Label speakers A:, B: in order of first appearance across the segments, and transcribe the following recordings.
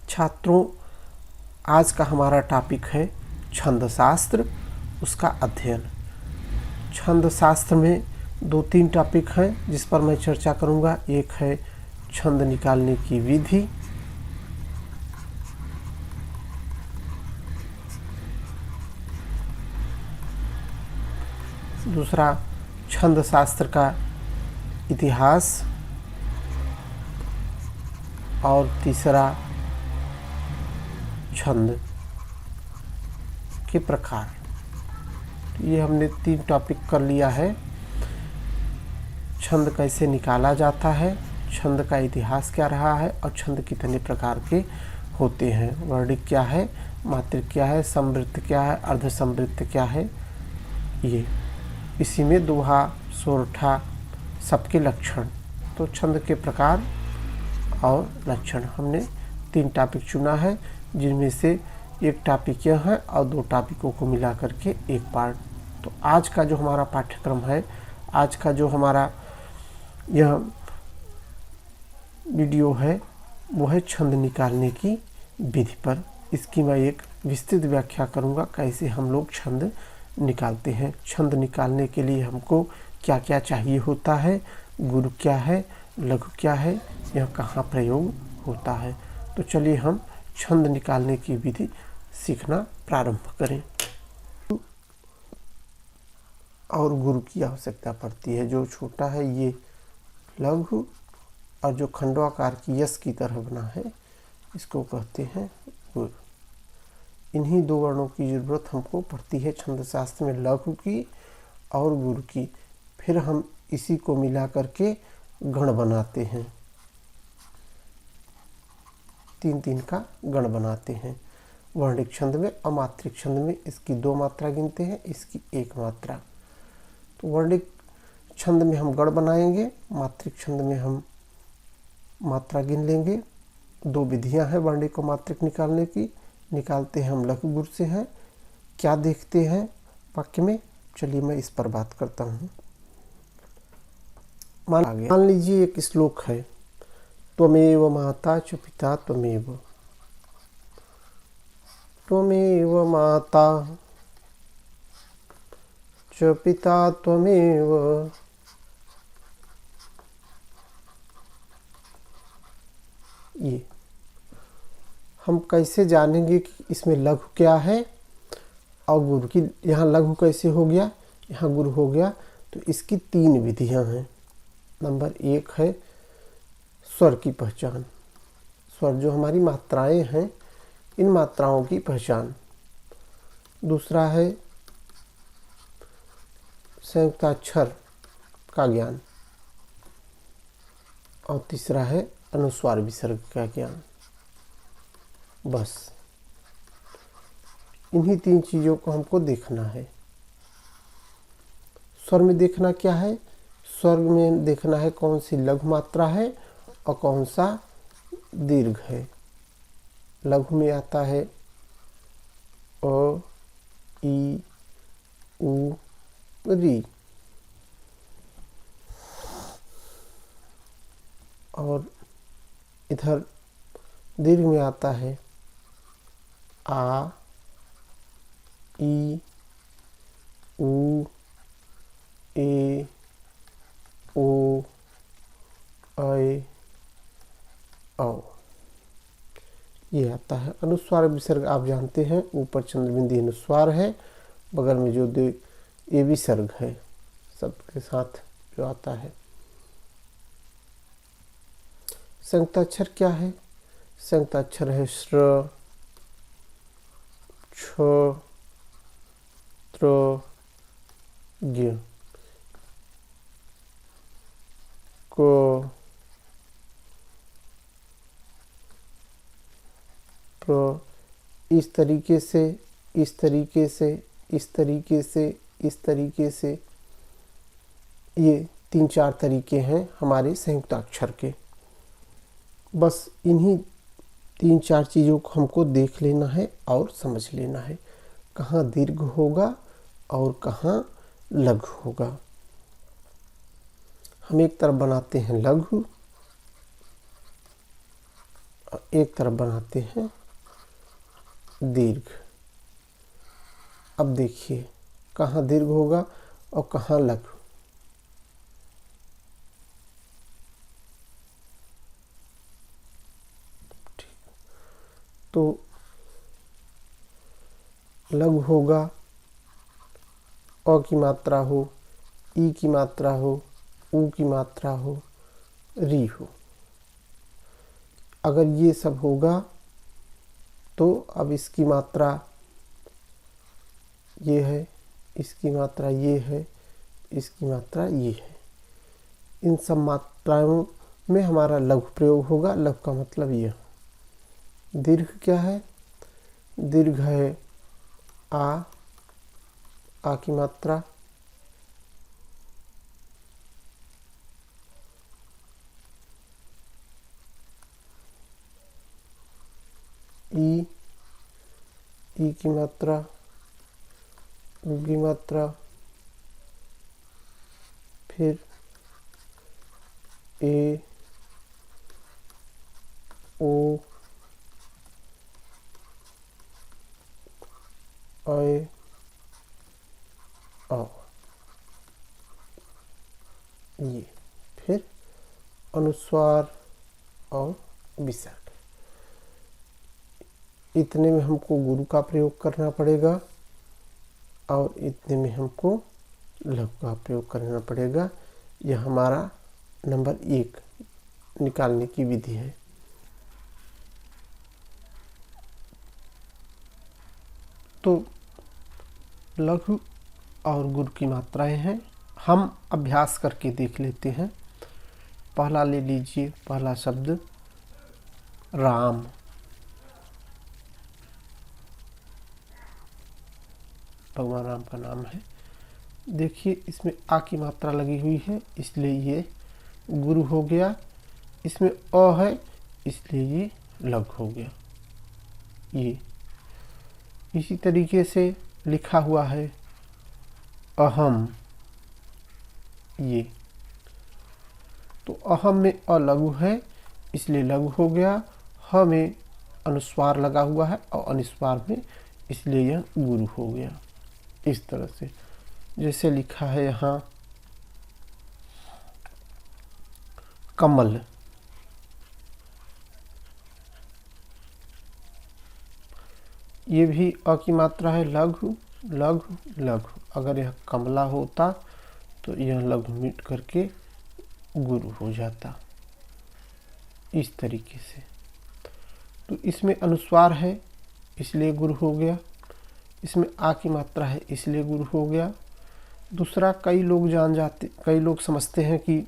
A: छात्रों, आज का हमारा टॉपिक है छंद शास्त्र, उसका अध्ययन। छंद शास्त्र में 2-3 टॉपिक हैं जिस पर मैं चर्चा करूंगा। एक है छंद निकालने की विधि, दूसरा छंद शास्त्र का इतिहास, और तीसरा छंद के प्रकार। ये हमने 3 टॉपिक कर लिया है। छंद कैसे निकाला जाता है, छंद का इतिहास क्या रहा है, और छंद कितने प्रकार के होते हैं, वर्णिक क्या है, मात्रिक क्या है, समवृत्त क्या है, अर्धसमवृत्त क्या है। ये इसी में दोहा, सोरठा, सबके लक्षण। तो छंद के प्रकार और लक्षण हमने 3 टॉपिक चुना है, जिनमें से एक टॉपिक यह है और 2 टॉपिकों को मिला करके एक पार्ट। तो आज का जो हमारा पाठ्यक्रम है, आज का जो हमारा यह वीडियो है, वो है छंद निकालने की विधि पर। इसकी मैं एक विस्तृत व्याख्या करूंगा, कैसे हम लोग छंद निकालते हैं। छंद निकालने के लिए हमको क्या क्या चाहिए होता है, गुरु क्या है, लघु क्या है, यह कहाँ प्रयोग होता है। तो चलिए हम छंद निकालने की विधि सीखना प्रारंभ करें। और गुरु की आवश्यकता पड़ती है। जो छोटा है ये लघु, और जो खंडवाकार की यस की तरह बना है इसको कहते हैं गुरु। इन्हीं 2 वर्णों की जरूरत हमको पड़ती है छंद शास्त्र में, लघु की और गुरु की। फिर हम इसी को मिला करके गण बनाते हैं, 3-3 का गण बनाते हैं। वर्णिक छंद में, अमात्रिक छंद में इसकी 2 मात्रा गिनते हैं, इसकी 1 मात्रा। तो वर्णिक छंद में हम गण बनाएंगे, मात्रिक छंद में हम मात्रा गिन लेंगे। 2 विधियां हैं वर्णिक और मात्रिक निकालने की। निकालते हैं हम लघु गुरु से हैं। क्या देखते हैं वाक्य में, चलिए मैं इस पर बात करता हूँ। मान लीजिए एक श्लोक है, त्वमेव माता च पिता त्वमेव, त्वमेव माता च पिता त्वमेव। ये हम कैसे जानेंगे कि इसमें लघु क्या है और गुरु की। यहाँ लघु कैसे हो गया, यहाँ गुरु हो गया। तो इसकी 3 विधियां हैं। नंबर 1 है स्वर की पहचान, स्वर जो हमारी मात्राएं हैं, इन मात्राओं की पहचान। दूसरा है संयुक्ताक्षर का ज्ञान, और तीसरा है अनुस्वार विसर्ग का ज्ञान। बस इन्हीं 3 चीजों को हमको देखना है। स्वर में देखना क्या है, स्वर में देखना है कौन सी लघु मात्रा है और कौन सा दीर्घ है। लघु में आता है अ, ई, उ, री, और इधर दीर्घ में आता है आ, ई, उ, ए, ओ, ऐ, औ। ये आता है अनुस्वार विसर्ग। आप जानते हैं ऊपर चंद्रबिंदी अनुस्वार है, बगल में जो ये विसर्ग है सबके साथ जो आता है। संयुक्ताक्षर क्या है, संयुक्ताक्षर है श्र, छ, त्र, ज्ञ, क, प्र। इस तरीके से, इस तरीके से, इस तरीके से, इस तरीके से, ये 3-4 तरीके हैं हमारे संयुक्ताक्षर के। बस इन्हीं 3-4 चीज़ों को हमको देख लेना है और समझ लेना है, कहाँ दीर्घ होगा और कहाँ लघु होगा। हम एक तरफ बनाते हैं लघु एक तरफ बनाते हैं दीर्घ। अब देखिए कहाँ दीर्घ होगा और कहाँ लघु। तो लघु होगा, अ की मात्रा हो, ई की मात्रा हो, ऊ की मात्रा हो, री हो। अगर ये सब होगा तो अब इसकी मात्रा ये है, इसकी मात्रा ये है, इसकी मात्रा ये है। इन सब मात्राओं में हमारा लघु प्रयोग होगा। लघु का मतलब यह। दीर्घ क्या है? दीर्घ है आ की मात्रा, ई की मात्रा, ऊ की मात्रा, फिर ए, ओ, ऐ, औ। ये फिर अनुस्वार और विसर्ग। इतने में हमको गुरु का प्रयोग करना पड़ेगा और इतने में हमको लघु का प्रयोग करना पड़ेगा। यह हमारा नंबर 1 निकालने की विधि है। तो लघु और गुरु की मात्राएं हैं। हम अभ्यास करके देख लेते हैं। पहला ले लीजिए, पहला शब्द राम। भगवान राम का नाम है। देखिए इसमें आ की मात्रा लगी हुई है, इसलिए ये गुरु हो गया। इसमें अ है, इसलिए ये लघु हो गया। ये इसी तरीके से लिखा हुआ है अहम। ये तो अहम में अ लघु है, इसलिए लघु हो गया। ह में अनुस्वार लगा हुआ है और अनुस्वार में, इसलिए यह गुरु हो गया। इस तरह से जैसे लिखा है यहाँ कमल। ये भी अ की मात्रा है, लघु लघु लघु। अगर यह कमला होता तो यह लघु मिट करके गुरु हो जाता, इस तरीके से। तो इसमें अनुस्वार है, इसलिए गुरु हो गया। इसमें आ की मात्रा है, इसलिए गुरु हो गया। दूसरा, कई लोग समझते हैं कि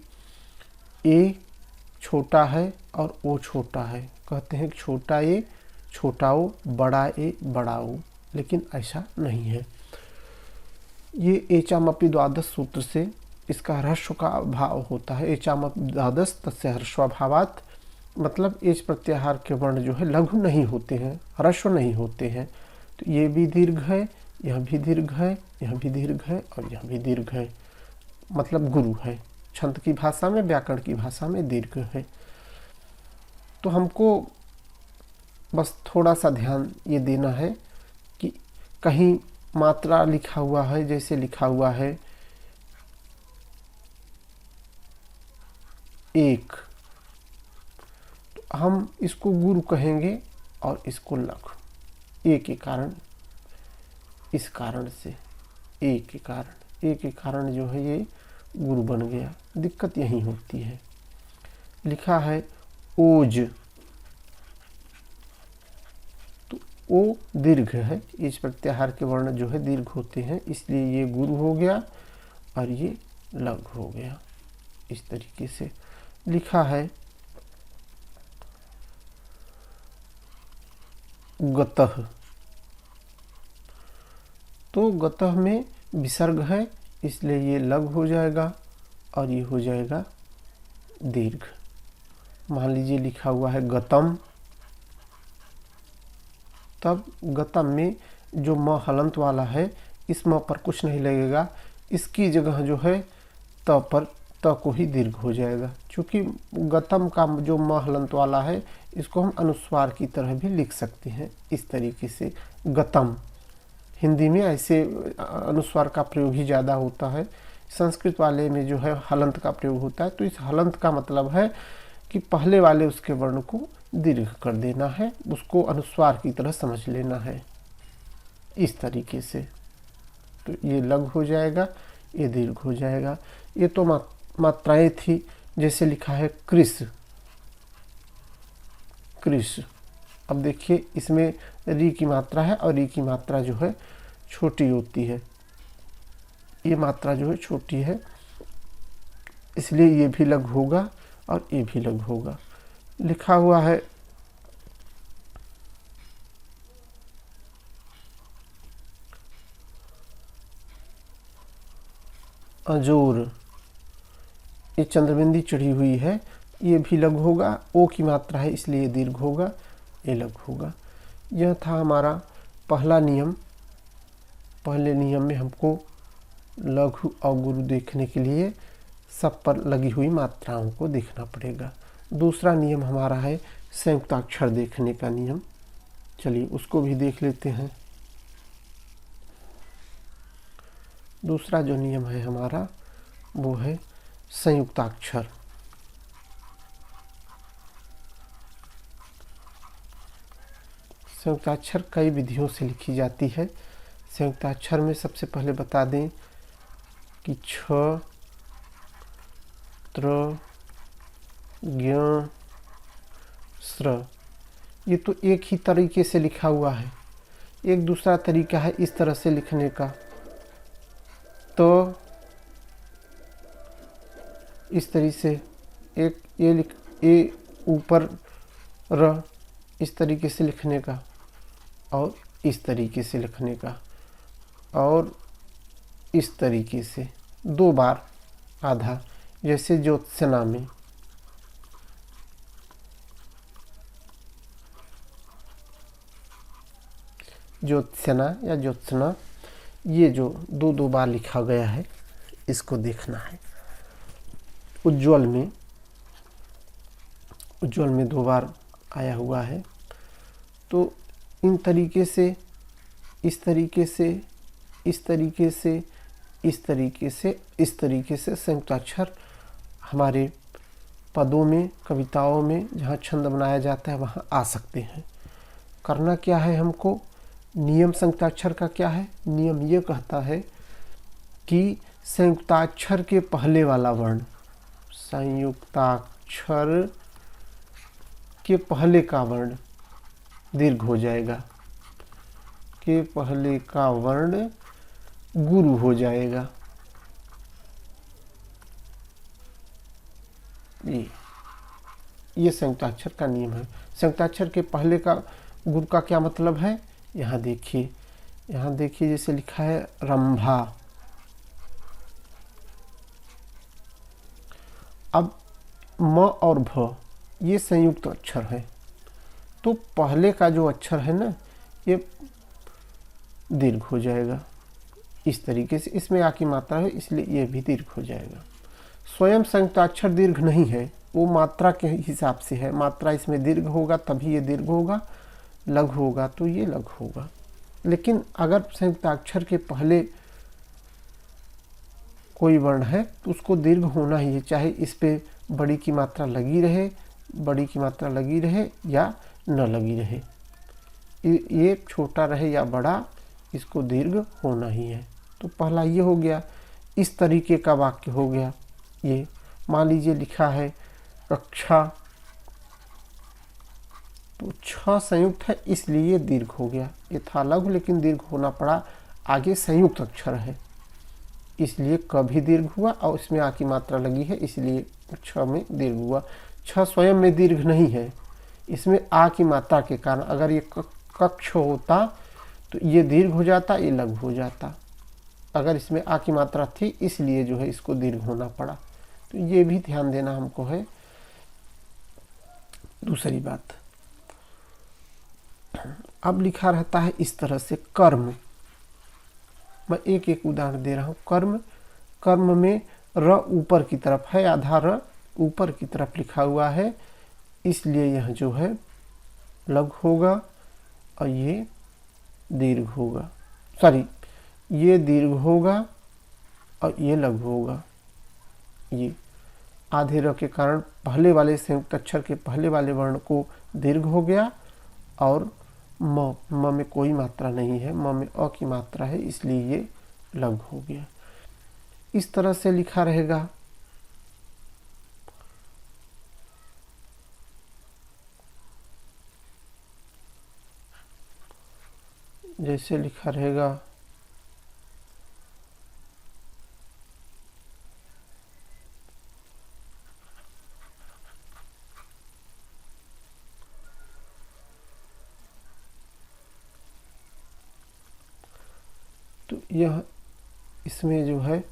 A: ए छोटा है और ओ छोटा है। कहते हैं कि छोटा ए छोटा ओ, बड़ा ए बड़ा ओ, लेकिन ऐसा नहीं है। ये एचामपि द्वादश सूत्र से इसका ह्रस्व का भाव होता है। एचामपि द्वादश तस्य ह्रस्वाभावात्, मतलब एच प्रत्याहार के वर्ण जो है लघु नहीं होते हैं, ह्रस्व नहीं होते हैं। तो ये भी दीर्घ है, यह भी दीर्घ है, यह भी दीर्घ है और यह भी दीर्घ है, मतलब गुरु है। छंद की भाषा में, व्याकरण की भाषा में दीर्घ है। तो हमको बस थोड़ा सा ध्यान ये देना है कि कहीं मात्रा लिखा हुआ है, जैसे लिखा हुआ है एक, तो हम इसको गुरु कहेंगे और इसको लघु। ए के कारण, इस कारण से ए के कारण जो है ये गुरु बन गया। दिक्कत यही होती है। लिखा है ओज, तो ओ दीर्घ है, इस प्रत्याहार के वर्ण जो है दीर्घ होते हैं, इसलिए ये गुरु हो गया और ये लघु हो गया। इस तरीके से लिखा है गतः, तो गतः में विसर्ग है, इसलिए ये लघु हो जाएगा और ये हो जाएगा दीर्घ। मान लीजिए लिखा हुआ है गतम, तब गतम में जो म हलंत वाला है, इस म पर कुछ नहीं लगेगा, इसकी जगह जो है त पर त को ही दीर्घ हो जाएगा। क्योंकि गतम का जो म हलंत वाला है इसको हम अनुस्वार की तरह भी लिख सकते हैं इस तरीके से, गतम। हिंदी में ऐसे अनुस्वार का प्रयोग ही ज़्यादा होता है, संस्कृत वाले में जो है हलंत का प्रयोग होता है। तो इस हलंत का मतलब है कि पहले वाले उसके वर्ण को दीर्घ कर देना है, उसको अनुस्वार की तरह समझ लेना है इस तरीके से। तो ये लघु हो जाएगा, ये दीर्घ हो जाएगा। ये तो मात्राएं थी, जैसे लिखा है कृष, कृष। अब देखिए इसमें री की मात्रा है और री की मात्रा जो है छोटी होती है, ये मात्रा जो है छोटी है, इसलिए ये भी लघु होगा और ये भी लघु होगा। लिखा हुआ है अजोर, ये चंद्रबिंदी चढ़ी हुई है, ये भी लघु होगा। ओ की मात्रा है इसलिए दीर्घ होगा, ये लघु होगा। यह था हमारा पहला नियम। पहले नियम में हमको लघु और गुरु देखने के लिए सब पर लगी हुई मात्राओं को देखना पड़ेगा। दूसरा नियम हमारा है संयुक्ताक्षर देखने का नियम। चलिए उसको भी देख लेते हैं। दूसरा जो नियम है हमारा वो है संयुक्ताक्षर। संयुक्ताक्षर कई विधियों से लिखी जाती है। संयुक्ताक्षर में सबसे पहले बता दें कि छ, त्र, ज्ञ, स्र, ये तो एक ही तरीके से लिखा हुआ है। एक दूसरा तरीका है इस तरह से लिखने का, तो इस तरीके से एक ये लिख, ए ऊपर र, इस तरीके से लिखने का, और इस तरीके से लिखने का, और इस तरीके से 2 बार आधा, जैसे ज्योत्सना में। ज्योत्सना या ज्योत्सना, ये जो 2 बार लिखा गया है इसको देखना है। उज्ज्वल में 2 बार आया हुआ है। तो इन तरीके से, इस तरीके से, इस तरीके से, इस तरीके से, इस तरीके से संयुक्ताक्षर हमारे पदों में, कविताओं में जहाँ छंद बनाया जाता है वहाँ आ सकते हैं। करना क्या है हमको? नियम संयुक्ताक्षर का क्या है? नियम ये कहता है कि संयुक्ताक्षर के पहले वाला वर्ण, संयुक्ताक्षर के पहले का वर्ण दीर्घ हो जाएगा, के पहले का वर्ण गुरु हो जाएगा। ये संयुक्ताक्षर का नियम है। संयुक्ताक्षर के पहले का गुरु का क्या मतलब है? यहाँ देखिए, जैसे लिखा है रंभा। अब म और भ ये संयुक्त अक्षर है, तो पहले का जो अक्षर है ना ये दीर्घ हो जाएगा इस तरीके से। इसमें आ की मात्रा है इसलिए ये भी दीर्घ हो जाएगा। स्वयं संयुक्ताक्षर दीर्घ नहीं है, वो मात्रा के हिसाब से है। मात्रा इसमें दीर्घ होगा तभी ये दीर्घ होगा, लघु होगा तो ये लघु होगा। लेकिन अगर संयुक्ताक्षर के पहले कोई वर्ण है तो उसको दीर्घ होना ही है, चाहे इस पे बड़ी की मात्रा लगी रहे, या न लगी रहे। ये छोटा रहे या बड़ा, इसको दीर्घ होना ही है। तो पहला ये हो गया, इस तरीके का वाक्य हो गया। ये मान लीजिए लिखा है कक्षा, तो छ संयुक्त है इसलिए दीर्घ हो गया। ये था लघु लेकिन दीर्घ होना पड़ा, आगे संयुक्त अक्षर है इसलिए क भी दीर्घ हुआ, और इसमें आ की मात्रा लगी है इसलिए छ में दीर्घ हुआ। छ स्वयं में दीर्घ नहीं है, इसमें आ की मात्रा के कारण। अगर ये कक्ष होता तो ये दीर्घ हो जाता, ये लघु हो जाता। अगर इसमें आ की मात्रा थी इसलिए जो है इसको दीर्घ होना पड़ा। तो ये भी ध्यान देना हमको है। दूसरी बात, अब लिखा रहता है इस तरह से कर्म। मैं एक एक उदाहरण दे रहा हूँ। कर्म में र ऊपर की तरफ है, आधा र ऊपर की तरफ लिखा हुआ है, इसलिए यह जो है लघु होगा और ये दीर्घ होगा। सॉरी, ये दीर्घ होगा और ये लघु होगा। ये आधे र के कारण पहले वाले संयुक्त अक्षर के पहले वाले वर्ण को दीर्घ हो गया, और म में कोई मात्रा नहीं है, म में अ की मात्रा है, इसलिए ये लघु हो गया। इस तरह से लिखा रहेगा। जैसे लिखा रहेगा तो यह इसमें जो है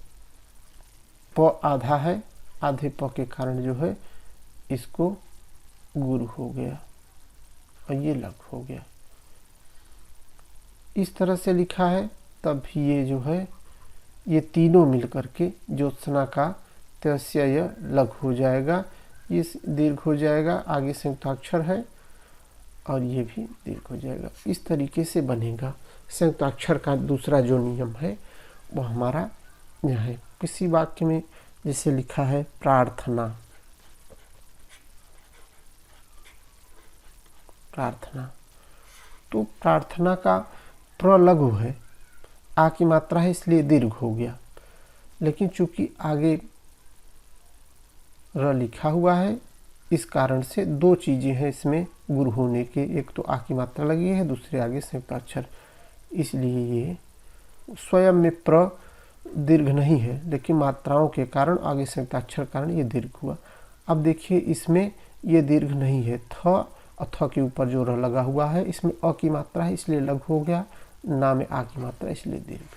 A: प आधा है, आधे प के कारण जो है इसको गुरु हो गया और ये लघु हो गया। इस तरह से लिखा है, तब भी ये जो है ये तीनों मिलकर के ज्योत्सना का तस्य यह लघु हो जाएगा, ये दीर्घ हो जाएगा, आगे संयुक्ताक्षर है और ये भी दीर्घ हो जाएगा। इस तरीके से बनेगा। संयुक्ताक्षर का दूसरा जो नियम है वो हमारा यह है। किसी वाक्य में जैसे लिखा है प्रार्थना, प्रार्थना, तो प्रार्थना का प्र लघु है, आ की मात्रा है, इसलिए दीर्घ हो गया। लेकिन चूंकि आगे र लिखा हुआ है, इस कारण से दो चीजें हैं इसमें गुरु होने के, एक तो आ की मात्रा लगी है, दूसरे आगे संयुक्ताक्षर, इसलिए ये स्वयं में प्र दीर्घ नहीं है, लेकिन मात्राओं के कारण आगे संयुक्ताक्षर कारण ये दीर्घ हुआ। अब देखिए इसमें ये दीर्घ नहीं है, थ और थ के ऊपर जो र लगा हुआ है, इसमें अ की मात्रा है इसलिए लघु हो गया, ना में आ की मात्रा इसलिए दीर्घ।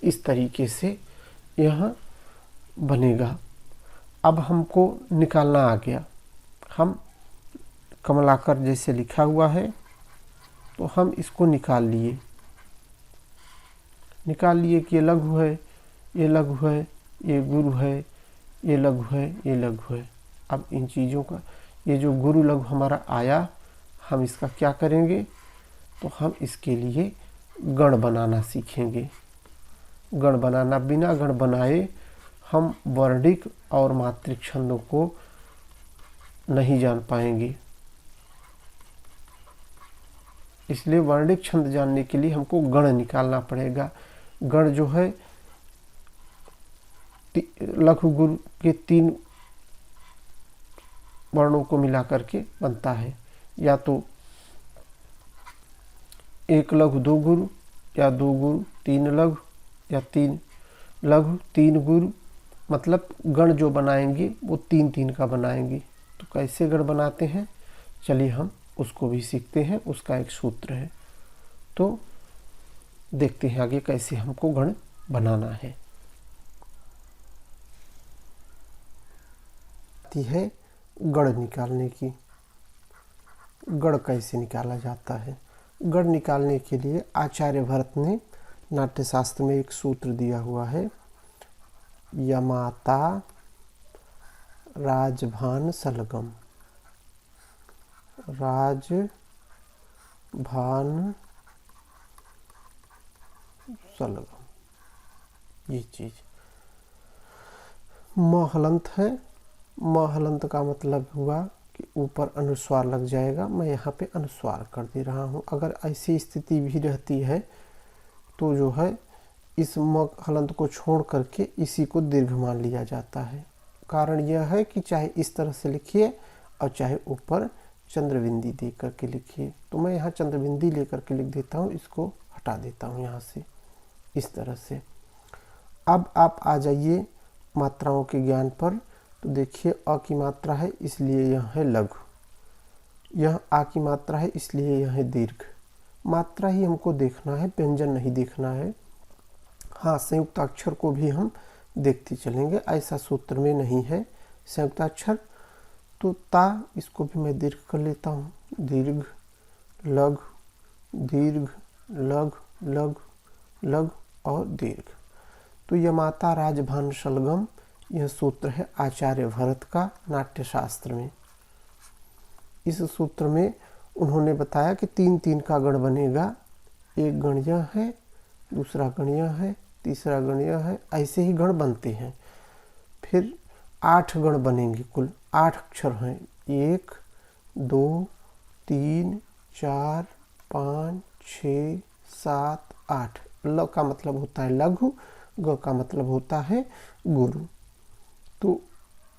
A: इस तरीके से यह बनेगा। अब हमको निकालना आ गया। हम कमलाकर जैसे लिखा हुआ है तो हम इसको निकाल लिए कि ये लघु है, ये लघु है, ये गुरु है, ये लघु है, ये लघु है। अब इन चीज़ों का ये जो गुरु लघु हमारा आया, हम इसका क्या करेंगे, तो हम इसके लिए गण बनाना सीखेंगे। गण बनाना, बिना गण बनाए हम वर्णिक और मात्रिक छंदों को नहीं जान पाएंगे। इसलिए वर्णिक छंद जानने के लिए हमको गण निकालना पड़ेगा। गण जो है लघु गुरु के 3 वर्णों को मिला करके बनता है, या तो 1 लघु 2 गुरु, या 2 गुरु 3 लघु, या 3 लघु 3 गुरु। मतलब गण जो बनाएंगे वो 3-3 का बनाएंगे। तो कैसे गण बनाते हैं, चलिए हम उसको भी सीखते हैं। उसका एक सूत्र है, तो देखते हैं आगे कैसे हमको गण बनाना है। आती है गण निकालने की। गण कैसे निकाला जाता है, गण निकालने के लिए आचार्य भरत ने नाट्यशास्त्र में एक सूत्र दिया हुआ है, यमाता राजभान सलगम। राजभान सलगम, ये चीज म हलंत है। म हलंत का मतलब हुआ कि ऊपर अनुस्वार लग जाएगा। मैं यहाँ पे अनुस्वार कर दे रहा हूँ। अगर ऐसी स्थिति भी रहती है तो जो है इस म हलंत को छोड़ करके इसी को दीर्घ मान लिया जाता है। कारण यह है कि चाहे इस तरह से लिखिए और चाहे ऊपर चंद्रबिंदी दे करके लिखिए। तो मैं यहाँ चंद्रबिंदी लेकर के लिख देता हूँ, इसको हटा देता हूँ यहाँ से, इस तरह से। अब आप आ जाइए मात्राओं के ज्ञान पर। तो देखिए अ की मात्रा है इसलिए यह है लघु, यह आ की मात्रा है इसलिए यह है दीर्घ। मात्रा ही हमको देखना है, व्यंजन नहीं देखना है। हाँ, संयुक्ताक्षर को भी हम देखते चलेंगे, ऐसा सूत्र में नहीं है संयुक्ताक्षर। तो ता, इसको भी मैं दीर्घ कर लेता हूँ। दीर्घ, लघु, दीर्घ, लघु, लघु, लघु और दीर्घ। तो यमाता राजभान शलगम, यह सूत्र है आचार्य भरत का नाट्यशास्त्र में। इस सूत्र में उन्होंने बताया कि 3-3 का गण बनेगा, एक गण यह है, दूसरा गण यह है, तीसरा गण यह है, ऐसे ही गण बनते हैं। फिर 8 गण बनेंगे, कुल 8 अक्षर हैं, 1 2 3 4 5 6 7 8। ल का मतलब होता है लघु, ग का मतलब होता है गुरु। तो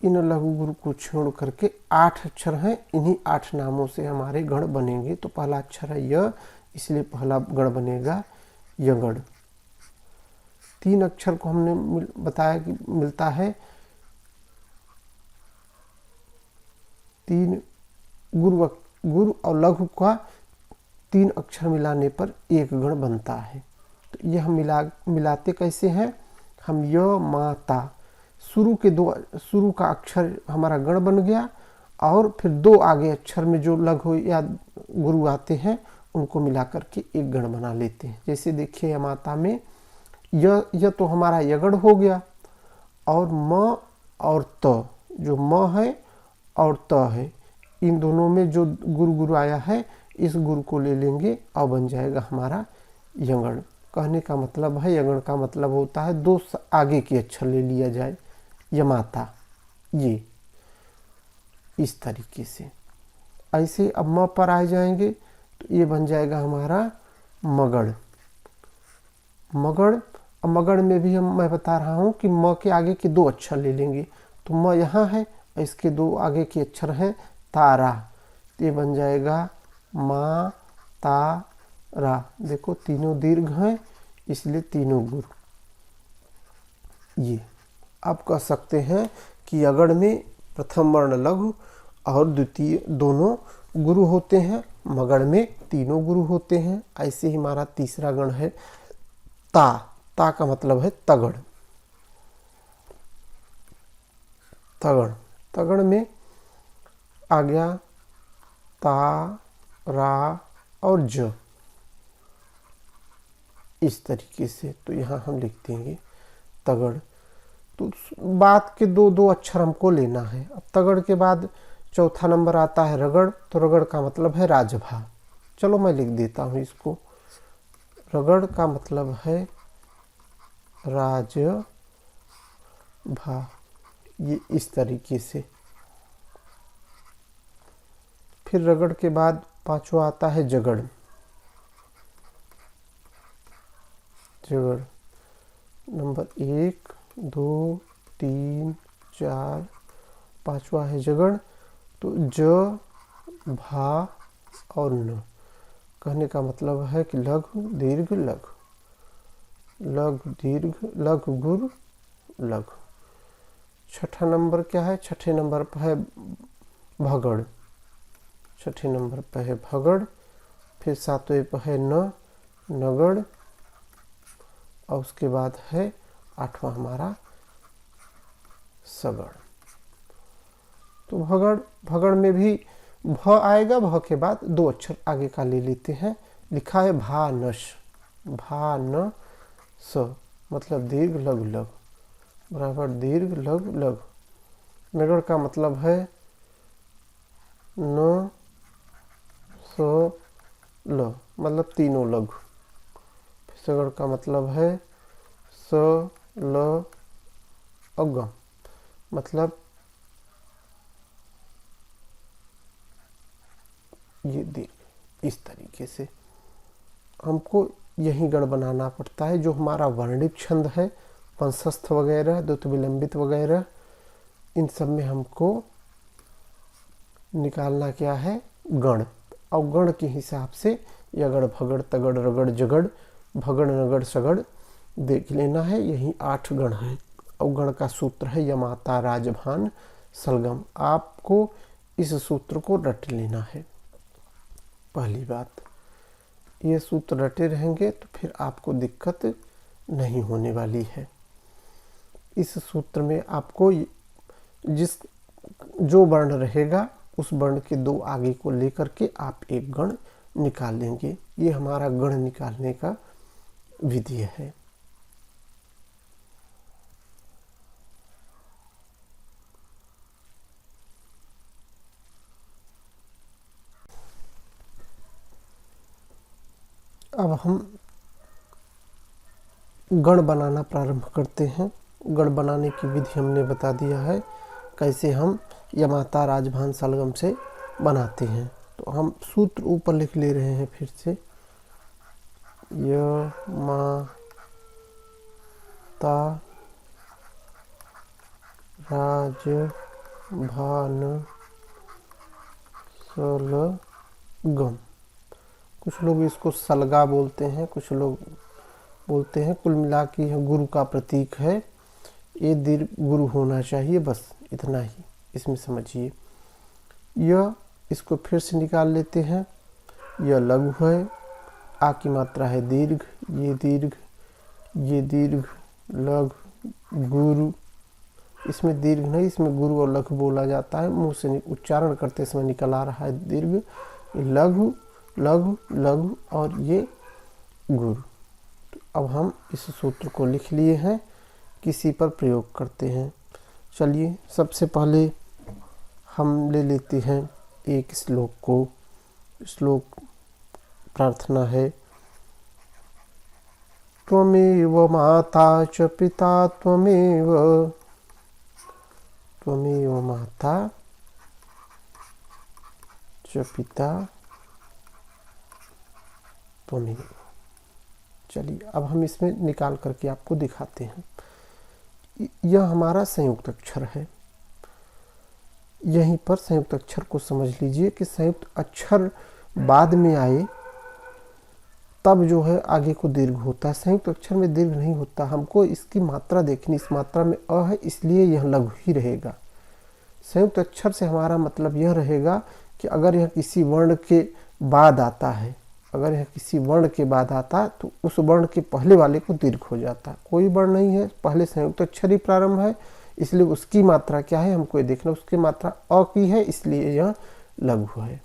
A: इन लघु गुरु को छोड़ करके 8 अक्षर हैं, इन्हीं 8 नामों से हमारे गण बनेंगे। तो पहला अक्षर है य, इसलिए पहला गण बनेगा यगण। 3 अक्षर को हमने बताया कि मिलता है 3 गुरु और लघु का 3 अक्षर मिलाने पर एक गण बनता है। तो यह मिलाते कैसे हैं हम? य मा ता, शुरू का अक्षर हमारा गण बन गया, और फिर 2 आगे अक्षर में जो लघु या गुरु आते हैं उनको मिला करके एक गण बना लेते हैं। जैसे देखिए यमाता में यह तो हमारा यगण हो गया, और म और त, जो म है और त है, इन दोनों में जो गुरु आया है, इस गुरु को ले लेंगे और बन जाएगा हमारा यगण। कहने का मतलब है, यगण का मतलब होता है 2 आगे के अक्षर ले लिया जाए, यमाता, ये इस तरीके से। ऐसे अब म पर आ जाएंगे तो ये बन जाएगा हमारा मगड़। अब मगड़ में भी मैं बता रहा हूँ कि म के आगे के 2 अक्षर ले लेंगे। तो म यहाँ है, इसके 2 आगे के अक्षर हैं तारा, तो ये बन जाएगा मा ता रा। देखो तीनों दीर्घ हैं, इसलिए तीनों गुरु। ये आप कह सकते हैं कि यगण में प्रथम वर्ण लघु और द्वितीय दोनों गुरु होते हैं, मगड़ में तीनों गुरु होते हैं। ऐसे ही हमारा तीसरा गण है ता। ता का मतलब है तगड़। तगड़ में आ गया ता, रा और ज, इस तरीके से। तो यहाँ हम लिख देंगे तगड़। तो बात के 2 अक्षर हमको लेना है। अब तगड़ के बाद चौथा नंबर आता है रगड़। तो रगड़ का मतलब है राजभा। चलो मैं लिख देता हूँ इसको। रगड़ का मतलब है राजभा, ये इस तरीके से। फिर रगड़ के बाद पांचवा आता है जगड़। नंबर 1 2 3 4 5वां है जगड़। तो ज भा और न, कहने का मतलब है कि लघु दीर्घ लघु, लघु दीर्घ लघु गुरु लघु। छठा नंबर क्या है? छठे नंबर पर है भगड़। छठे नंबर पर है भगड़। फिर 7वें पर है न, नगड़। और उसके बाद है 8वां हमारा सगड़। तो भगड़ में भी भ आएगा, भ के बाद 2 अक्षर आगे का ले लेते हैं। लिखा है भानस, भा न स, मतलब दीर्घ लघु लघु बराबर दीर्घ लघु लघु। नगड़ का मतलब है न स ल, मतलब तीनों लघु। सगड़ का मतलब है स ल अगम, मतलब ये दीर्घ। इस तरीके से हमको यही गण बनाना पड़ता है। जो हमारा वर्णिक छंद है, पंचस्थ वगैरह, द्रुत विलंबित वगैरह, इन सब में हमको निकालना क्या है? गण। और गण के हिसाब से यगड़ भगड़ तगड़ रगड़ जगड़ भगड़ नगड़ सगड़ देख लेना है। यही 8 गण है। और गण का सूत्र है यमाता राजभान सलगम। आपको इस सूत्र को रट लेना है। पहली बात, ये सूत्र रटे रहेंगे तो फिर आपको दिक्कत नहीं होने वाली है। इस सूत्र में आपको जो वर्ण रहेगा उस वर्ण के 2 आगे को लेकर के आप एक गण निकाल लेंगे। ये हमारा गण निकालने का विधि है। अब हम गण बनाना प्रारंभ करते हैं। गण बनाने की विधि हमने बता दिया है, कैसे हम यमाता राजभान सलगम से बनाते हैं। तो हम सूत्र ऊपर लिख ले रहे हैं फिर से। यमाता राजभान सलगम। कुछ लोग इसको सलगा बोलते हैं, कुछ लोग बोलते हैं। कुल मिला के यह गुरु का प्रतीक है। ये दीर्घ गुरु होना चाहिए, बस इतना ही इसमें समझिए। यह इसको फिर से निकाल लेते हैं। यह लघु है, आ की मात्रा है दीर्घ, ये दीर्घ, ये दीर्घ, लघु, गुरु। इसमें दीर्घ नहीं, इसमें गुरु और लघु बोला जाता है। मुंह से उच्चारण करते समय निकल आ रहा है दीर्घ। लघु लघु लघु और ये गुरु। तो अब हम इस सूत्र को लिख लिए हैं, किसी पर प्रयोग करते हैं। चलिए सबसे पहले हम ले लेते हैं एक श्लोक को। श्लोक प्रार्थना है। त्वमेव माता च पिता त्वमेव, त्वमेव माता च पिता त्वमेव। चलिए अब हम इसमें निकाल करके आपको दिखाते हैं। यह हमारा संयुक्त अक्षर है। यहीं पर संयुक्त अक्षर को समझ लीजिए कि संयुक्त अक्षर बाद में आए तब जो है आगे को दीर्घ होता है। संयुक्त अक्षर में दीर्घ नहीं होता। हमको इसकी मात्रा देखनी, इस मात्रा में अ है इसलिए यह लघु ही रहेगा। संयुक्त अक्षर से हमारा मतलब यह रहेगा कि अगर यह किसी वर्ण के बाद आता है, अगर यह किसी वर्ण के बाद आता तो उस वर्ण के पहले वाले को दीर्घ हो जाता। कोई वर्ण नहीं है, पहले संयुक्त अक्षर ही प्रारंभ है, इसलिए उसकी मात्रा क्या है हमको ये देखना। उसकी मात्रा अ की है इसलिए यह लघु है।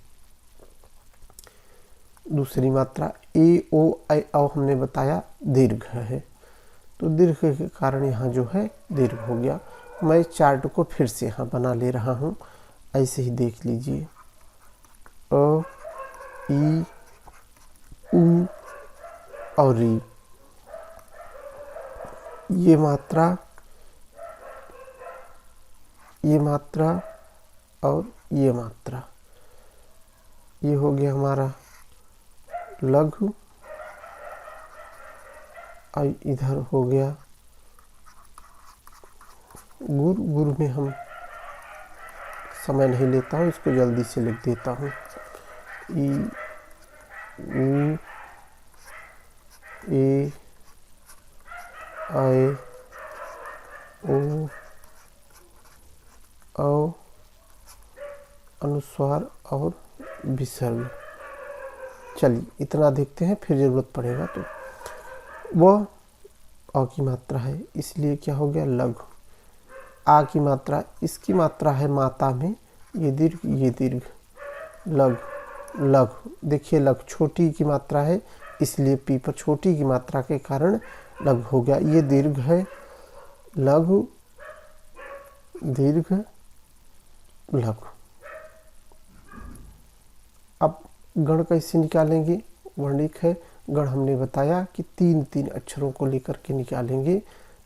A: दूसरी मात्रा ए ओ ऐ औ हमने बताया दीर्घ है, तो दीर्घ के कारण यहाँ जो है दीर्घ हो गया। मैं चार्ट को फिर से यहाँ बना ले रहा हूँ, ऐसे ही देख लीजिए। अ ई उ और री, ये मात्रा और ये मात्रा, ये हो गया हमारा लघु और इधर हो गया गुरु। गुरु में हम समय नहीं लेता हूँ, इसको जल्दी से लिख देता हूँ। ई उ ए ऐ ओ औ, अनुस्वार और विसर्ग। चलिए इतना देखते हैं, फिर जरूरत पड़ेगा तो। वह अ की मात्रा है इसलिए क्या हो गया लघु। आ की मात्रा, इसकी मात्रा है माता में, ये दीर्घ ये दीर्घ, लघु लघु। देखिए लघु छोटी की मात्रा है इसलिए पी पर छोटी की मात्रा के कारण लघु हो गया। ये दीर्घ है, लघु दीर्घ लघु। अब गण कैसे निकालेंगे? वर्णिक है गण, हमने बताया कि तीन तीन अक्षरों को लेकर के निकालेंगे।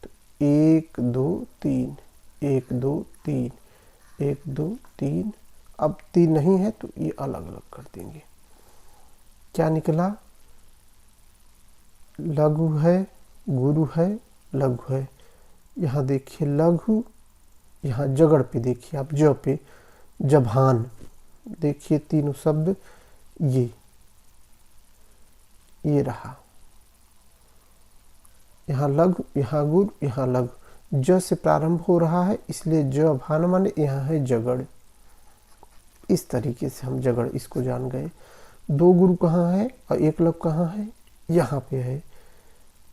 A: तो 1 2 3, 1 2 3, 1 2 3। अब 3 नहीं है तो ये अलग अलग कर देंगे। क्या निकला? लघु है, गुरु है, लघु है। यहाँ देखिए लघु, यहाँ जगड़ पे देखिए आप, ज पे जभान, देखिए तीनों शब्द ये रहा। यहाँ लघु, यहाँ गुरु, यहाँ लघु। ज से प्रारंभ हो रहा है इसलिए ज भान माने यहाँ है जगड़। इस तरीके से हम जगड़ इसको जान गए। 2 गुरु कहाँ है और 1 लघु कहाँ है? यहाँ पे है।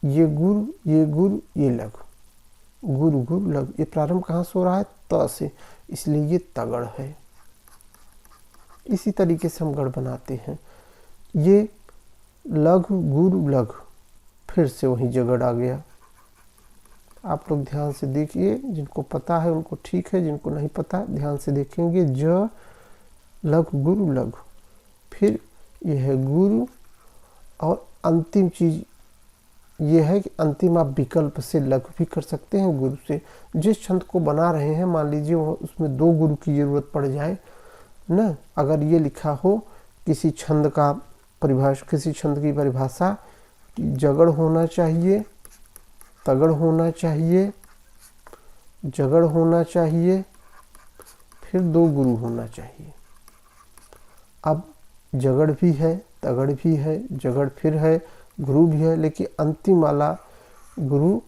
A: ये गुरु, ये गुरु, ये लघु। गुरु गुरु लघु। ये प्रारंभ कहाँ से हो रहा है? त से, इसलिए ये तगड़ है। इसी तरीके से हम गढ़ बनाते हैं। ये लघु गुरु लघु, फिर से वही जगड़ आ गया। आप लोग ध्यान से देखिए, जिनको पता है उनको ठीक है, जिनको नहीं पता ध्यान से देखेंगे। ज लघु गुरु लघु, फिर यह है गुरु और अंतिम चीज ये है कि अंतिम आप विकल्प से लघु भी कर सकते हैं गुरु से। जिस छंद को बना रहे हैं मान लीजिए उसमें 2 गुरु की जरूरत पड़ जाए ना, अगर ये लिखा हो किसी छंद का किसी छंद की परिभाषा जगड़ होना चाहिए, तगड़ होना चाहिए, जगड़ होना चाहिए, फिर 2 गुरु होना चाहिए। अब जगड़ भी है, तगड़ भी है, जगड़ फिर है, गुरु भी है, लेकिन अंतिम वाला गुरु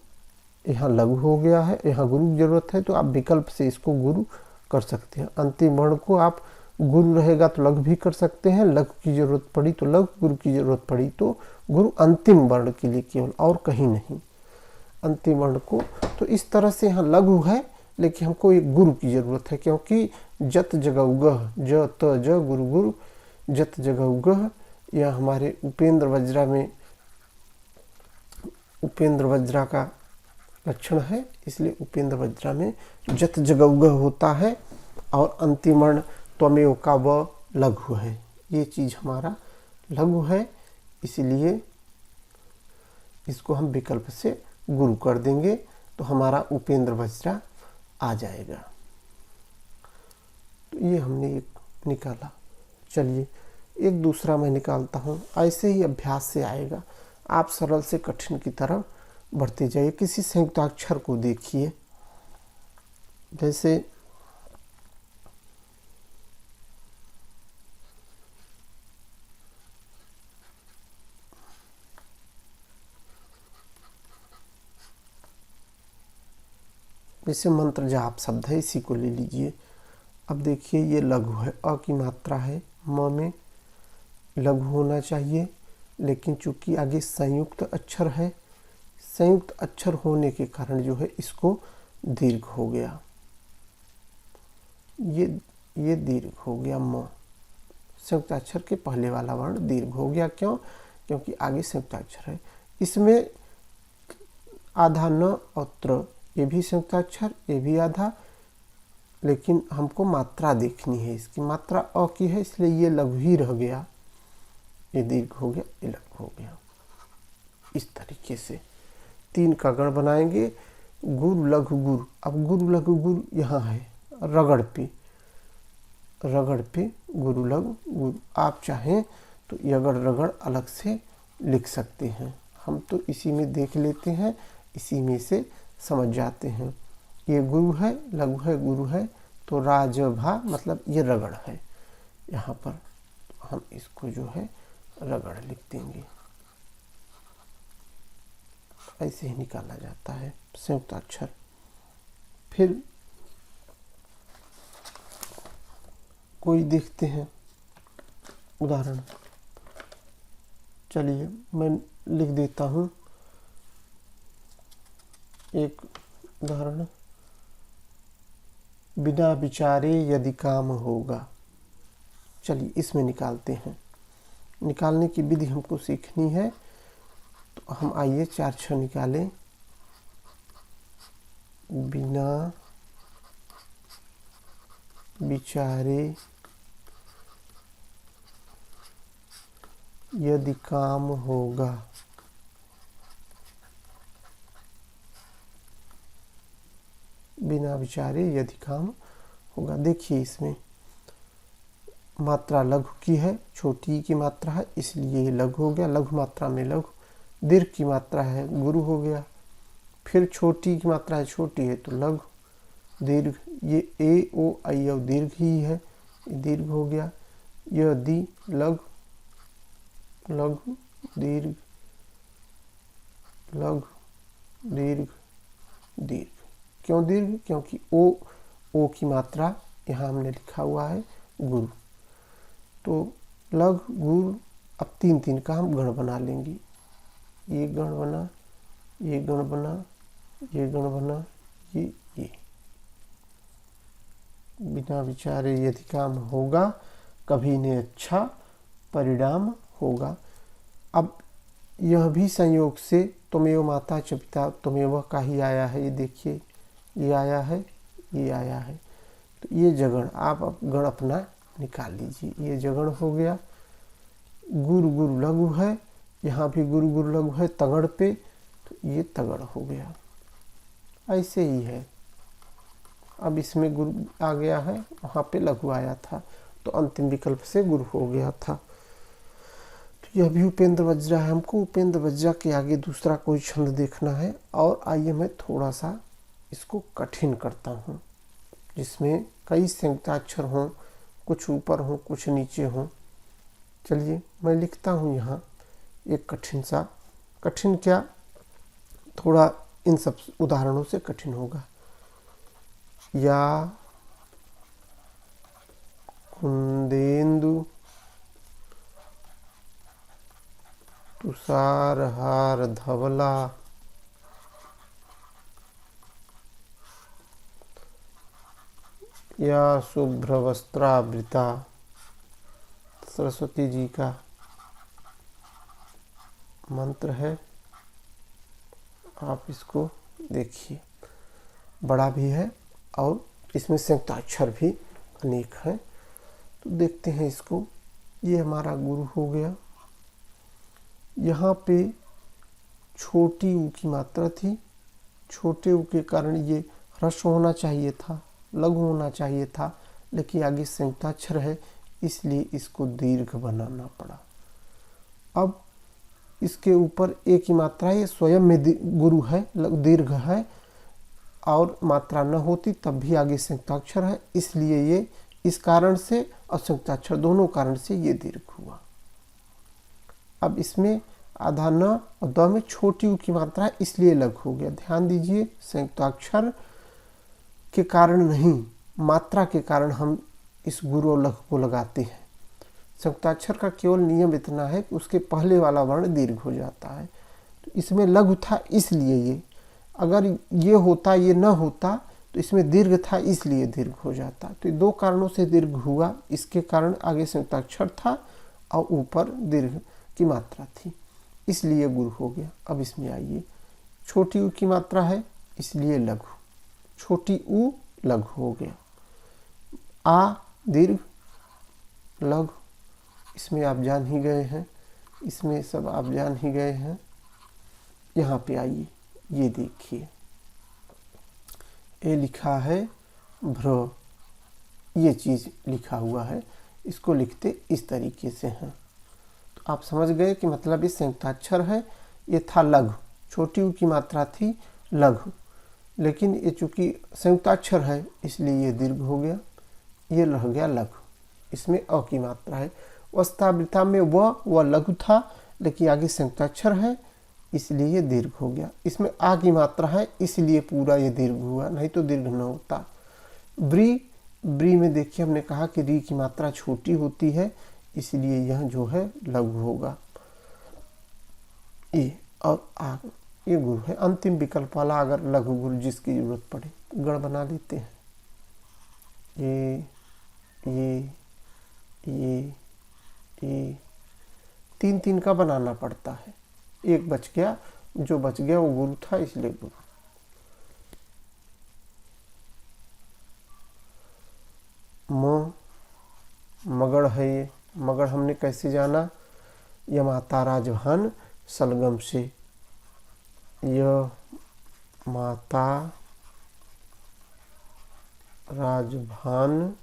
A: यहाँ लघु हो गया है, यहाँ गुरु की जरूरत है, तो आप विकल्प से इसको गुरु कर सकते हैं। अंतिम वर्ण को आप गुरु रहेगा तो लघु भी कर सकते हैं, लघु की जरूरत पड़ी तो लघु, गुरु की जरूरत पड़ी तो गुरु, अंतिम वर्ण के लिए केवल, और कहीं नहीं। अंतिम वर्ण को तो इस तरह से यहाँ लघु है, लेकिन हमको एक गुरु की जरूरत है, क्योंकि जत जगह उगह, ज त ज गुरु गुरु, जत जगह उगह, यह हमारे उपेंद्र वज्रा में उपेंद्र वज्रा का लक्षण है, इसलिए उपेंद्र वज्रा में जत जगह उगह होता है और अंतिम वर्ण त्वमेव का व लघु है। ये चीज हमारा लघु है, इसलिए इसको हम विकल्प से गुरु कर देंगे तो हमारा उपेंद्र वज्रा आ जाएगा। तो ये हमने एक निकाला। चलिए एक दूसरा मैं निकालता हूँ, ऐसे ही अभ्यास से आएगा। आप सरल से कठिन की तरफ बढ़ते जाइए। किसी संयुक्ताक्षर को देखिए, जैसे मंत्र जाप शब्द है, इसी को ले लीजिए। अब देखिए ये लघु है, अ की मात्रा है, म में लघु होना चाहिए, लेकिन चूंकि आगे संयुक्त अक्षर है, संयुक्त अक्षर होने के कारण जो है इसको दीर्घ हो गया, ये दीर्घ हो गया। म संयुक्त अक्षर के पहले वाला वर्ण दीर्घ हो गया। क्यों? क्योंकि आगे संयुक्त अक्षर है। इसमें आधा न और त्र, ये भी संयुक्त अक्षर, ये भी आधा, लेकिन हमको मात्रा देखनी है। इसकी मात्रा अ की है, इसलिए ये लघु ही रह गया, ये दीर्घ हो गया, ये लघु हो गया। इस तरीके से 3 का गण बनाएंगे। गुरु लघु गुरु, अब गुरु लघु गुरु यहाँ है, रगड़ पे गुरु लघु गुरु। आप चाहें तो यगड़ रगड़ अलग से लिख सकते हैं, हम तो इसी में देख लेते हैं, इसी में से समझ जाते हैं। ये गुरु है, लघु है, गुरु है, तो राज भा मतलब ये रगड़ है। यहाँ पर हम इसको जो है रगड़ लिख देंगे। ऐसे ही निकाला जाता है संयुक्त अक्षर। फिर कोई देखते हैं उदाहरण। चलिए मैं लिख देता हूँ एक उदाहरण। बिना विचारे यदि काम होगा। चलिए इसमें निकालते हैं। निकालने की विधि हमको सीखनी है, तो हम आइए 4 6 निकालें। बिना विचारे यदि काम होगा। बिना विचारे यदि काम होगा। देखिए इसमें मात्रा लघु की है, छोटी की मात्रा है, इसलिए ये लघु हो गया। लघु मात्रा में लघु। दीर्घ की मात्रा है, गुरु हो गया। फिर छोटी की मात्रा है, छोटी है तो लघु, दीर्घ। ये ए ओ आई औ दीर्घ ही है, दीर्घ हो गया। यह दी लघु, लघु दीर्घ, लघु दीर्घ, दीर्घ। क्यों दीर्घ? क्योंकि ओ की मात्रा यहाँ हमने लिखा हुआ है गुरु। तो लघु गुरु। अब 3 3 का हम गण बना लेंगे। ये गण बना, ये गण बना, ये गण बना, ये। बिना विचारे यदि काम होगा, कभी ने अच्छा परिणाम होगा। अब यह भी संयोग से त्वमेव माता च पिता त्वमेव का ही आया है। ये देखिए, ये आया है, ये आया है। तो ये जगण आप गण अपना निकाल लीजिए। ये जगण हो गया। गुरु गुरु लघु है, यहाँ भी गुरु गुरु लघु है तगड़ पे, तो ये तगड़ हो गया। ऐसे ही है, अब इसमें गुरु आ गया है, वहाँ पे लघु आया था, तो अंतिम विकल्प से गुरु हो गया था। तो यह भी उपेंद्र वज्रा है। हमको उपेंद्र वज्रा के आगे दूसरा कोई छंद देखना है, और आइए मैं थोड़ा सा इसको कठिन करता हूँ, जिसमें कई संयुक्ताक्षर हों, कुछ ऊपर हों कुछ नीचे हों। चलिए मैं लिखता हूँ यहाँ एक कठिन सा, कठिन क्या, थोड़ा इन सब उदाहरणों से कठिन होगा। या कुंदेंदु तुषारहार धवला, या शुभ्र वस्त्रावृता। सरस्वती जी का मंत्र है, आप इसको देखिए, बड़ा भी है और इसमें संयुक्ताक्षर भी अनेक हैं। तो देखते हैं इसको। ये हमारा गुरु हो गया। यहाँ पे छोटी ऊ की मात्रा थी, छोटे ऊ के कारण ये ह्रस्व होना चाहिए था, लघु होना चाहिए था, लेकिन आगे संयुक्ताक्षर है इसलिए इसको दीर्घ बनाना पड़ा। अब इसके ऊपर एक ही मात्रा है, ये स्वयं में गुरु है, दीर्घ है, और मात्रा न होती तब भी आगे संयुक्ताक्षर है, इसलिए ये इस कारण से और संयुक्ताक्षर दोनों कारण से ये दीर्घ हुआ। अब इसमें आधा न और द में छोटी ऊ की मात्रा है इसलिए लघु हो गया। ध्यान दीजिए, संयुक्ताक्षर के कारण नहीं, मात्रा के कारण हम इस गुरु और लघु को लगाते हैं। संयुक्ताक्षर का केवल नियम इतना है कि उसके पहले वाला वर्ण दीर्घ हो जाता है। तो इसमें लघु था इसलिए ये, अगर ये होता ये न होता तो इसमें दीर्घ था इसलिए दीर्घ हो जाता। तो दो कारणों से दीर्घ हुआ, इसके कारण आगे संयुक्ताक्षर था और ऊपर दीर्घ की मात्रा थी, इसलिए गुरु हो गया। अब इसमें आइए, छोटी ऊ की मात्रा है इसलिए लघु, छोटी ऊ लघु हो गया। आ दीर्घ लघु, इसमें आप जान ही गए हैं, इसमें सब आप जान ही गए हैं। यहाँ पे आइए, ये देखिए, ये लिखा है भ्र, ये चीज़ लिखा हुआ है, इसको लिखते इस तरीके से हैं। तो आप समझ गए कि मतलब ये संयुक्ताक्षर है, ये था लघु, छोटी ऊ की मात्रा थी लघु, लेकिन ये चूंकि संयुक्ताक्षर है इसलिए ये दीर्घ हो गया, ये रह गया लघु। इसमें अ की मात्रा है। वस्त्रावृता में व लघु था, लेकिन आगे संयुक्ताक्षर है इसलिए ये दीर्घ हो गया। इसमें आ की मात्रा है इसलिए पूरा ये दीर्घ हुआ, नहीं तो दीर्घ न होता। ब्री, ब्री में देखिए हमने कहा कि री की मात्रा छोटी होती है इसलिए यह जो है लघु होगा। ये और आ, ये गुरु है। अंतिम विकल्प वाला अगर लघु गुरु जिसकी जरूरत पड़े, गण बना लेते हैं। ये तीन तीन का बनाना पड़ता है, एक बच गया, जो बच गया वो गुरु था इसलिए गुरु। म, मगड़ है ये, मगड़ हमने कैसे जाना, यह माता राजभान सलगम से, यह माता राजभान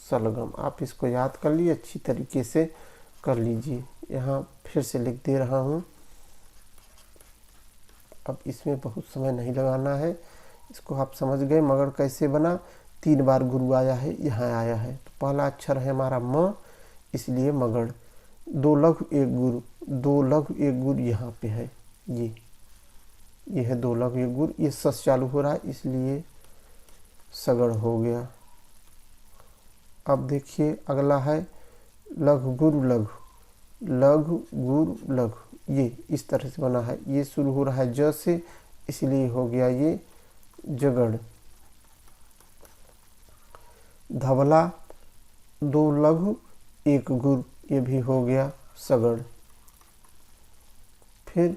A: सलगम। आप इसको याद कर लीजिए, अच्छी तरीके से कर लीजिए। यहाँ फिर से लिख दे रहा हूँ, अब इसमें बहुत समय नहीं लगाना है, इसको आप समझ गए। मगड़ कैसे बना, तीन बार गुरु आया है, यहाँ आया है, तो पहला अक्षर है हमारा म, इसलिए मगड़। दो लघु एक गुरु, दो लघु एक गुरु यहाँ पे है, ये है दो लघु एक गुरु, ये सस चालू हो रहा है इसलिए सगड़ हो गया। अब देखिए अगला है लघु गुरु लघु, लघु गुरु लघु, ये इस तरह से बना है, ये शुरू हो रहा है ज से इसलिए हो गया ये जगड़। धवला, दो लघु एक गुरु, ये भी हो गया सगड़। फिर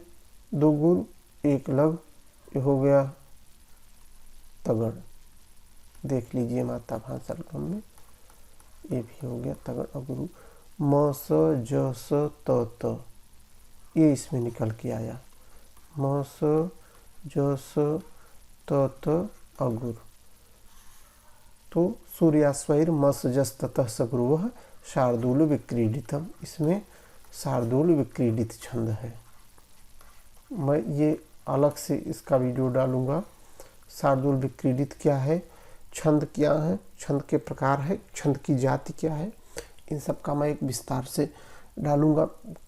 A: दो गुरु एक लघु, ये हो गया तगड़। देख लीजिए माता भान सलगम में ये भी हो गया तगड़ और गुरु। म स ज स त त, ये इसमें निकल के आया। म स ज स त त अगुर। तो सूर्यास्वैर मस जस ततः सगुरुवः शार्दूल विक्रीडितम, इसमें शार्दूल विक्रीडित छंद है। मैं ये अलग से इसका वीडियो डालूंगा। शार्दूल विक्रीडित क्या है, छंद क्या है, छंद के प्रकार है, छंद की जाति क्या है, इन सब का मैं एक विस्तार से डालूंगा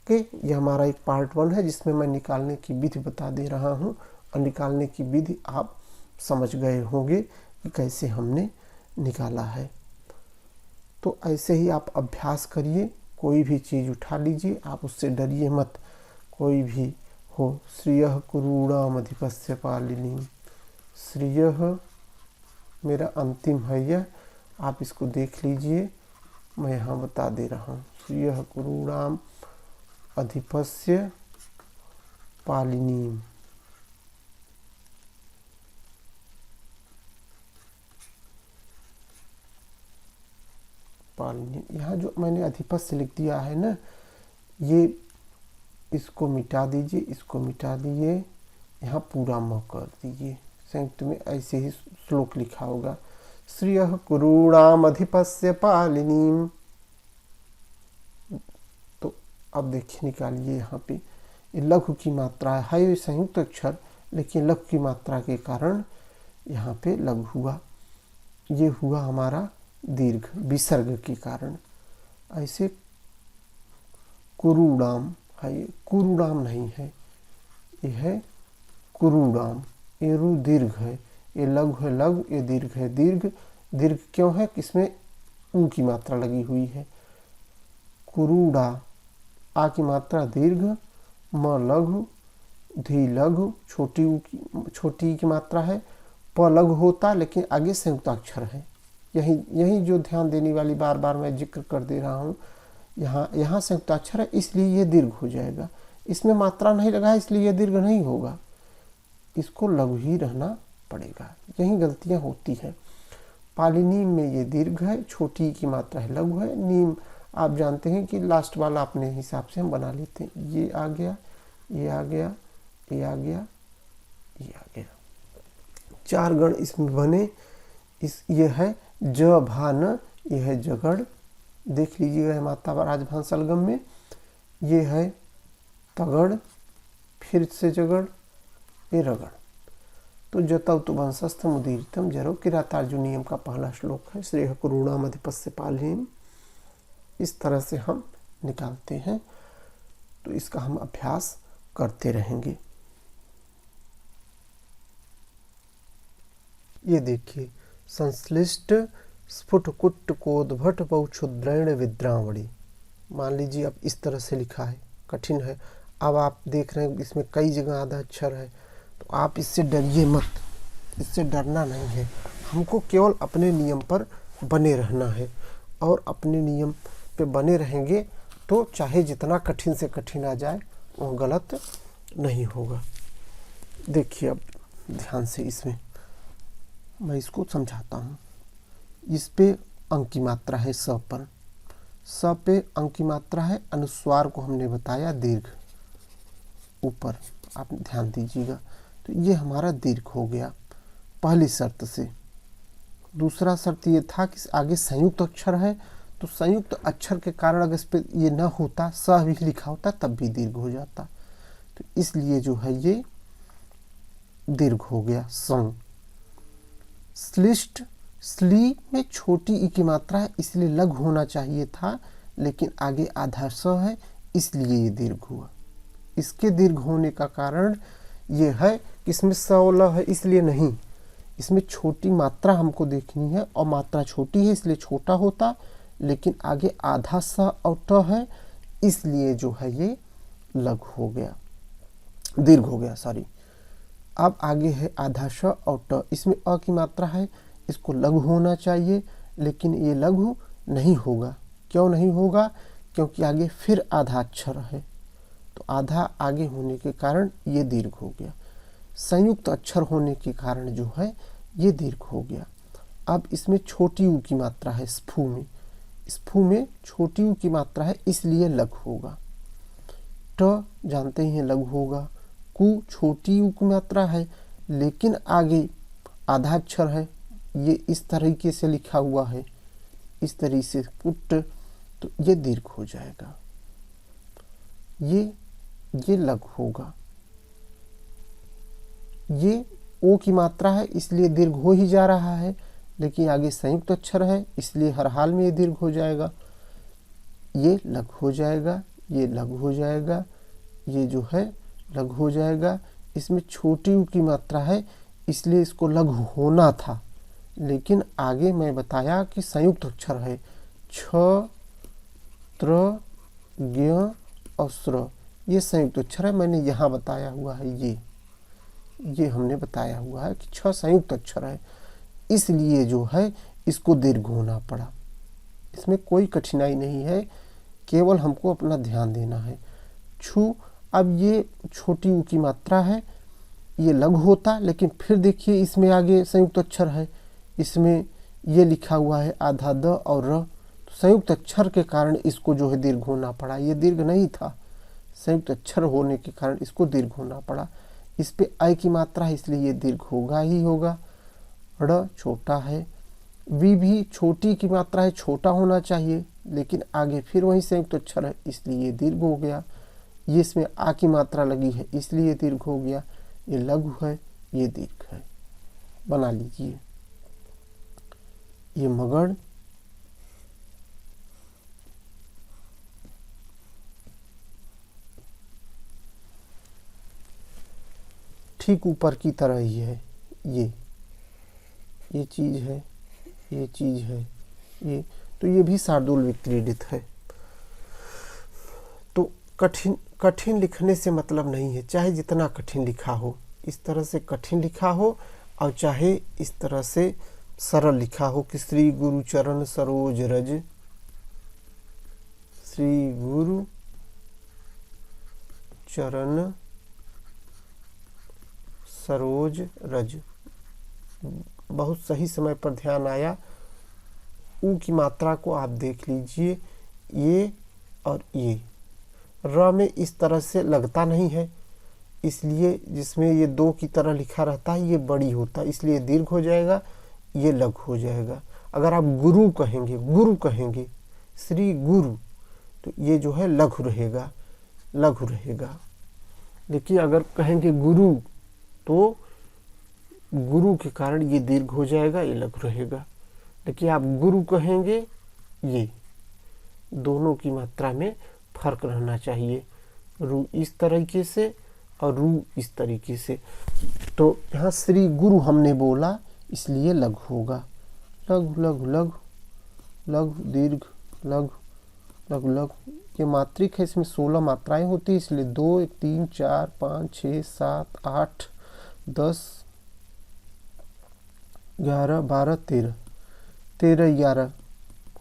A: कि यह हमारा एक पार्ट 1 है जिसमें मैं निकालने की विधि बता दे रहा हूँ, और निकालने की विधि आप समझ गए होंगे कि कैसे हमने निकाला है। तो ऐसे ही आप अभ्यास करिए, कोई भी चीज़ उठा लीजिए, आप उससे डरिए मत, कोई भी हो। श्रियः कुरूणामधिपस्य पालिनी, श्रियः मेरा अंतिम है यह, आप इसको देख लीजिए, मैं यहाँ बता दे रहा हूँ। श्रियः कुरूणाम अधिपस्य पालिनी, पालिनी, यहाँ जो मैंने अधिपस्य लिख दिया है ना, ये इसको मिटा दीजिए, इसको मिटा दिए, यहाँ पूरा म कर दीजिए। संयुक्त में ऐसे ही श्लोक लिखा होगा, श्रियः कुरूणाम अधिपस्य पालिनीम। तो अब देखिए निकालिए, यहाँ पे ये लघु की मात्रा है ये संयुक्त अक्षर, लेकिन लघु की मात्रा के कारण यहाँ पे लघु हुआ, ये हुआ हमारा दीर्घ विसर्ग के कारण। ऐसे कुरूणाम है, ये कुरूणाम नहीं है, ये है कुरूणाम, ये रु दीर्घ है, ये लघु है लघु, ये दीर्घ है दीर्घ। दीर्घ क्यों है, किसमें ऊ की मात्रा लगी हुई है। कुरूड़ा, आ की मात्रा दीर्घ, म लघु, धी लघु, छोटी की मात्रा है, प लघु होता लेकिन आगे संयुक्ताक्षर है। यही जो ध्यान देने वाली बार बार मैं जिक्र कर दे रहा हूँ, यहाँ संयुक्ताक्षर है इसलिए ये दीर्घ हो जाएगा। इसमें मात्रा नहीं लगा है इसलिए ये दीर्घ नहीं होगा, इसको लघु ही रहना पड़ेगा। यही गलतियाँ होती हैं। पालिनी में ये दीर्घ है, छोटी की मात्रा है लघु है। नीम आप जानते हैं कि लास्ट वाला अपने हिसाब से हम बना लेते हैं। ये आ गया, ये आ गया, ये आ गया, ये आ गया, 4 गण इसमें बने। ये है ज भा न, ये है जगड़, देख लीजिएगा माता राजभान सलगम में। ये है तगड़, फिर से जगड़, ये रगड़। तो जतव तो वंशस्थ मुदीरितम जरो, किरातार्जुनीयम का पहला श्लोक है, श्रेय कुरूणाम अधिपस्य पालिनीम। इस तरह से हम निकालते हैं, तो इसका हम अभ्यास करते रहेंगे। ये देखिए, संश्लिष्ट स्फुट कुट्ट कोदभट बहुक्षुद्रैण विद्रावणी। मान लीजिए अब इस तरह से लिखा है, कठिन है। अब आप देख रहे हैं इसमें कई जगह आधा अक्षर है, तो आप इससे डरिए मत, इससे डरना नहीं है। हमको केवल अपने नियम पर बने रहना है, और अपने नियम पे बने रहेंगे तो चाहे जितना कठिन से कठिन आ जाए वो गलत नहीं होगा। देखिए अब ध्यान से, इसमें मैं इसको समझाता हूँ। इस पे अंक की मात्रा है स पर, स पे अंक की मात्रा है, अनुस्वार को हमने बताया दीर्घ ऊपर, आप ध्यान दीजिएगा। तो ये हमारा दीर्घ हो गया पहली शर्त से। दूसरा शर्त ये था कि आगे संयुक्त अक्षर है, तो संयुक्त अक्षर के कारण अगर इस पे ये न होता, स भी लिखा होता, तब भी दीर्घ हो जाता। तो इसलिए जो है ये दीर्घ हो गया सं। श्लिष्ट, स्ली में छोटी ई की मात्रा है इसलिए लघु होना चाहिए था, लेकिन आगे आधा स है इसलिए ये दीर्घ हुआ। इसके दीर्घ होने का कारण ये है कि इसमें स और ल है इसलिए नहीं, इसमें छोटी मात्रा हमको देखनी है, और मात्रा छोटी है इसलिए छोटा होता, लेकिन आगे आधा स और ट है इसलिए जो है ये लघु हो गया, दीर्घ हो गया, सॉरी। अब आगे है आधा श और ट, इसमें अ की मात्रा है, इसको लघु होना चाहिए, लेकिन ये लघु नहीं होगा। क्यों नहीं होगा? क्योंकि आगे फिर आधा अक्षर है, तो आधा आगे होने के कारण ये दीर्घ हो गया। संयुक्त अक्षर होने के कारण जो है ये दीर्घ हो गया। अब इसमें छोटी ऊ की मात्रा है स्फू में, स्फू में छोटी ऊ की मात्रा है इसलिए लघु होगा। ट जानते ही हैं लघु होगा। कु छोटी ऊ की मात्रा है लेकिन आगे आधा अक्षर है, ये इस तरीके से लिखा हुआ है, इस तरीके से पुट, तो ये दीर्घ हो जाएगा। ये लघु होगा। ये ओ की मात्रा है इसलिए दीर्घ हो ही जा रहा है, लेकिन आगे संयुक्त अक्षर है इसलिए हर हाल में ये दीर्घ हो जाएगा। ये लघु हो जाएगा, ये लघु हो जाएगा, ये जो है लघु हो जाएगा। इसमें छोटी ऊ की मात्रा है इसलिए इसको लघु होना था, लेकिन आगे मैं बताया कि संयुक्त अक्षर है। छ, त्र, ज्ञ और स्र, ये संयुक्त अक्षर है, मैंने यहाँ बताया हुआ है। ये हमने बताया हुआ है कि 6 संयुक्त अक्षर है, इसलिए जो है इसको दीर्घ होना पड़ा। इसमें कोई कठिनाई नहीं है, केवल हमको अपना ध्यान देना है। छु, अब ये छोटी ऊ की मात्रा है, ये लघु होता, लेकिन फिर देखिए इसमें आगे संयुक्त अक्षर है, इसमें ये लिखा हुआ है आधा द और र, तो संयुक्त अक्षर के कारण इसको जो है दीर्घ होना पड़ा। ये दीर्घ नहीं था, संयुक्त अक्षर होने के कारण इसको दीर्घ होना पड़ा। इस पे अ की मात्रा है इसलिए ये दीर्घ होगा ही होगा। ड़ छोटा है, वी भी छोटी की मात्रा है, छोटा होना चाहिए, लेकिन आगे फिर वही संयुक्त अक्षर है इसलिए ये दीर्घ हो गया। ये इसमें आ की मात्रा लगी है इसलिए दीर्घ हो गया। ये लघु है, ये दीर्घ है। बना लीजिए। ये मगड़, ठीक ऊपर की तरह ही है। ये चीज है, ये चीज है, ये तो ये भी शार्दूल विक्रीडित है। तो कठिन लिखने से मतलब नहीं है, चाहे जितना कठिन लिखा हो, इस तरह से कठिन लिखा हो और चाहे इस तरह से सरल लिखा हो कि श्री गुरु चरण सरोज रज, श्री गुरु चरण सरोज रज। बहुत सही समय पर ध्यान आया। ऊ की मात्रा को आप देख लीजिए, ये और ये। र में इस तरह से लगता नहीं है, इसलिए जिसमें ये दो की तरह लिखा रहता है ये बड़ी होता है, इसलिए दीर्घ हो जाएगा, ये लघु हो जाएगा। अगर आप गुरु कहेंगे श्री गुरु, तो ये जो है लघु रहेगा, लघु रहेगा। लेकिन अगर कहेंगे गुरु, तो गुरु के कारण ये दीर्घ हो जाएगा, ये लघु रहेगा। लेकिन आप गुरु कहेंगे, ये दोनों की मात्रा में फर्क रहना चाहिए। रू इस तरीके से और रू इस तरीके से। तो यहाँ श्री गुरु हमने बोला इसलिए लघु होगा। लघु लघु लघु लघु दीर्घ लघु लघु लघु। ये मात्रिक है, इसमें 16 मात्राएं होती है, इसलिए 2 1 3 4 5 6 7 8 10 11 12 13 11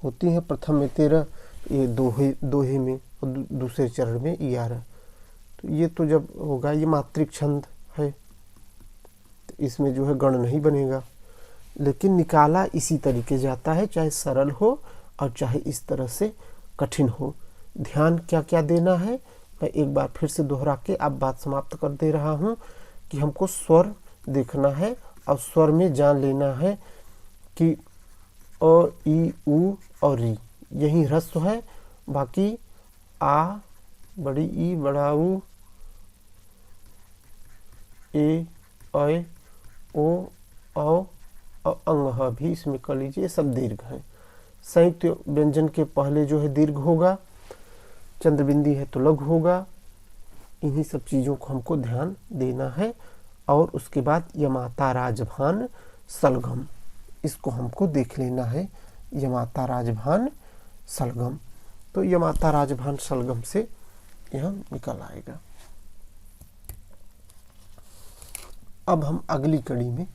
A: होती हैं। प्रथम में 13, ये दोहे में और दूसरे चरण में 11। तो ये तो जब होगा, ये मात्रिक छंद है, तो इसमें जो है गण नहीं बनेगा। लेकिन निकाला इसी तरीके जाता है, चाहे सरल हो और चाहे इस तरह से कठिन हो। ध्यान क्या क्या देना है मैं एक बार फिर से दोहरा के अब बात समाप्त कर दे रहा हूँ कि हमको स्वर देखना है और स्वर में जान लेना है कि अ, ई, उ और री, यही ह्रस्व है। बाकी आ, बड़ी ई, बड़ा उ, ए, ऐ, ओ, औ और अंग भी इसमें कर लीजिए, सब दीर्घ है। संयुक्त व्यंजन के पहले जो है दीर्घ होगा, चंद्रबिंदी है तो लघु होगा। इन्हीं सब चीज़ों को हमको ध्यान देना है। और उसके बाद यमाता राजभान सलगम, इसको हमको देख लेना है। यमाता राजभान सलगम, तो यमाता राजभान सलगम से यह निकल आएगा। अब हम अगली कड़ी में